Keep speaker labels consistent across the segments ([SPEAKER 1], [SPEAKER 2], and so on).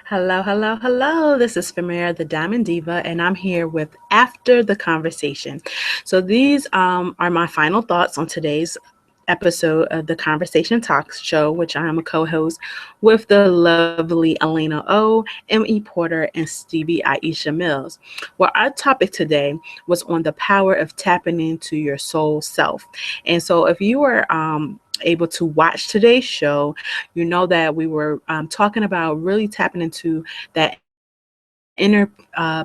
[SPEAKER 1] Hello, hello, hello. This is Famira, the Diamond Diva, and I'm here with After the Conversation. So these are my final thoughts on today's episode of the Conversation Talk Show, which I am a co-host with the lovely Elena O, M.E. Porter, and Stevie Aisha Mills. Well, our topic today was on the power of tapping into your soul self. And so if you were able to watch today's show, you know that we were talking about really tapping into that inner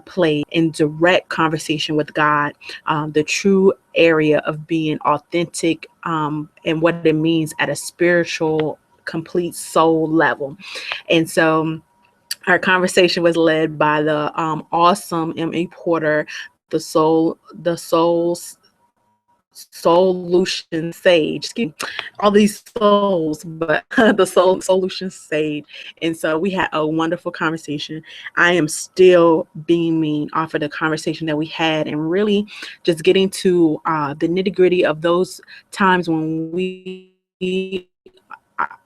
[SPEAKER 1] play in direct conversation with God, the true area of being authentic, and what it means at a spiritual, complete soul level. And so our conversation was led by the awesome M.A. Porter, the solution sage. Excuse me, all these souls, but the solution sage. And so we had a wonderful conversation. I am still beaming off of the conversation that we had, and really just getting to the nitty gritty of those times when we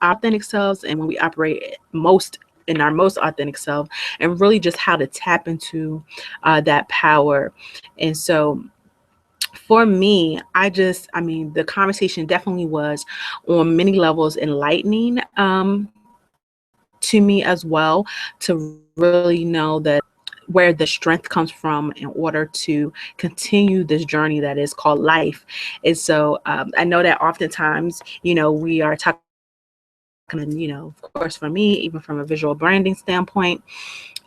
[SPEAKER 1] authentic selves and when we operate most in our most authentic self, and really just how to tap into that power. And so for me, the conversation definitely was on many levels enlightening to me as well, to really know that where the strength comes from in order to continue this journey that is called life. And so I know that oftentimes, we are talking, of course, for me, even from a visual branding standpoint,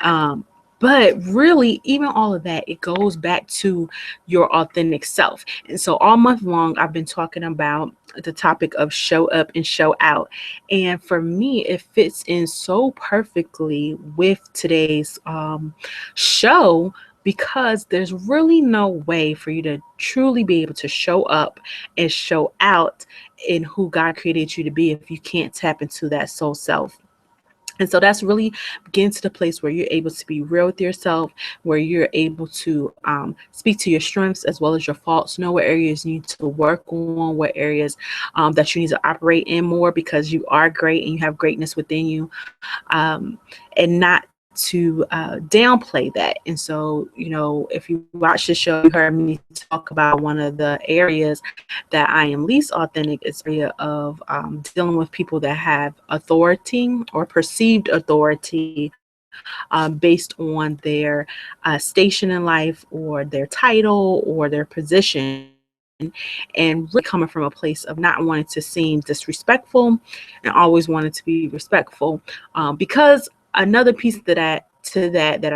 [SPEAKER 1] um, but really, even all of that, it goes back to your authentic self. And so all month long, I've been talking about the topic of show up and show out. And for me, it fits in so perfectly with today's show, because there's really no way for you to truly be able to show up and show out in who God created you to be if you can't tap into that soul self. And so that's really getting to the place where you're able to be real with yourself, where you're able to speak to your strengths as well as your faults, know what areas you need to work on, what areas that you need to operate in more, because you are great and you have greatness within you, and not to downplay that. And so, if you watch the show, you heard me talk about one of the areas that I am least authentic is the area of dealing with people that have authority or perceived authority based on their station in life or their title or their position, and really coming from a place of not wanting to seem disrespectful and always wanting to be respectful. Because another piece that I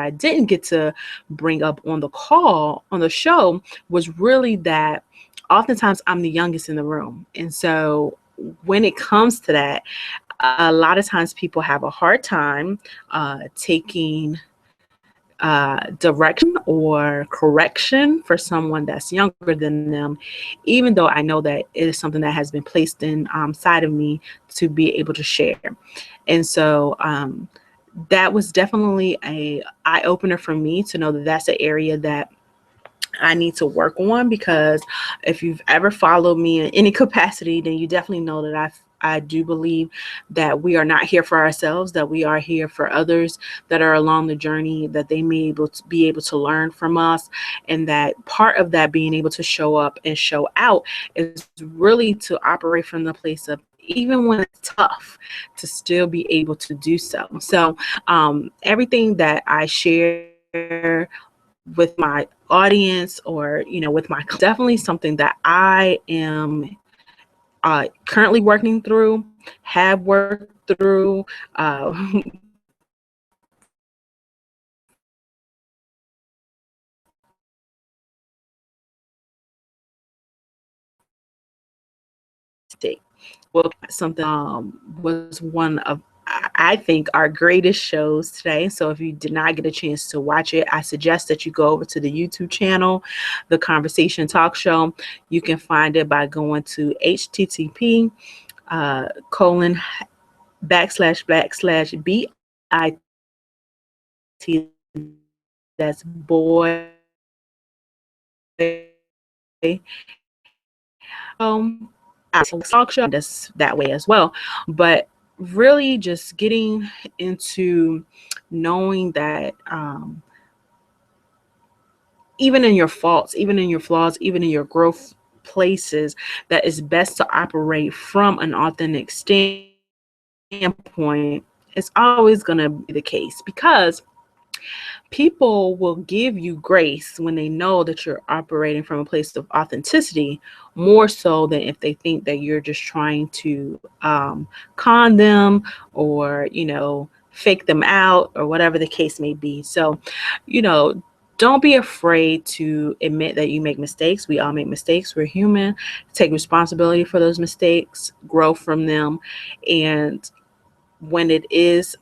[SPEAKER 1] didn't get to bring up on the show, was really that oftentimes I'm the youngest in the room. And so when it comes to that, a lot of times people have a hard time taking direction or correction for someone that's younger than them, even though I know that it is something that has been placed inside of me to be able to share. And so that was definitely a eye opener for me to know that that's an area that I need to work on, because if you've ever followed me in any capacity, then you definitely know that I do believe that we are not here for ourselves, that we are here for others that are along the journey, that they may be able to learn from us. And that part of that being able to show up and show out is really to operate from the place of, even when it's tough, to still be able to do so. So everything that I share with my audience, or with my definitely something that I am currently working through, have worked through, well, something was one of, I think, our greatest shows today. So if you did not get a chance to watch it, I suggest that you go over to the YouTube channel, The Conversation Talk Show. You can find it by going to http colon / bit, that's boy, um talk show, that's that way as well. But really just getting into knowing that even in your faults, even in your flaws, even in your growth places, that it's best to operate from an authentic standpoint, it's always going to be the case, because people will give you grace when they know that you're operating from a place of authenticity, more so than if they think that you're just trying to con them, or fake them out, or whatever the case may be. So don't be afraid to admit that you make mistakes. We all make mistakes. We're human. Take responsibility for those mistakes, grow from them. And when it is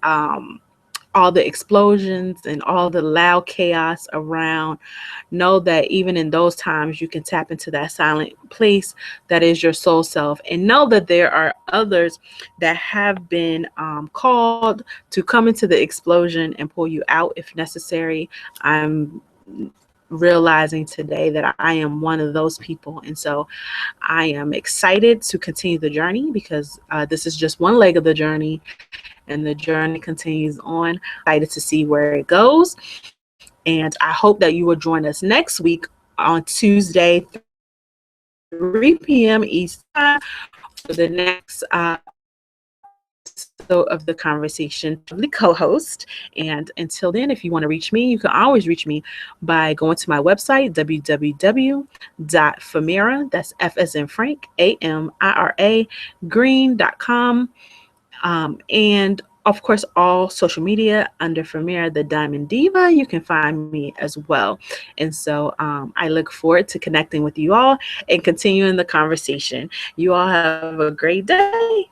[SPEAKER 1] all the explosions and all the loud chaos around, know that even in those times you can tap into that silent place that is your soul self, and know that there are others that have been called to come into the explosion and pull you out if necessary. I'm realizing today that I am one of those people, and so I am excited to continue the journey, because this is just one leg of the journey, and the journey continues on. Excited to see where it goes. And I hope that you will join us next week on Tuesday, 3 p.m. Eastern Time, for the next episode of the conversation of the co-host. And until then, if you want to reach me, you can always reach me by going to my website, www.famira, that's F as in Frank, AMIRA, green.com. And of course, all social media under Famira, the Diamond Diva, you can find me as well. And so I look forward to connecting with you all and continuing the conversation. You all have a great day.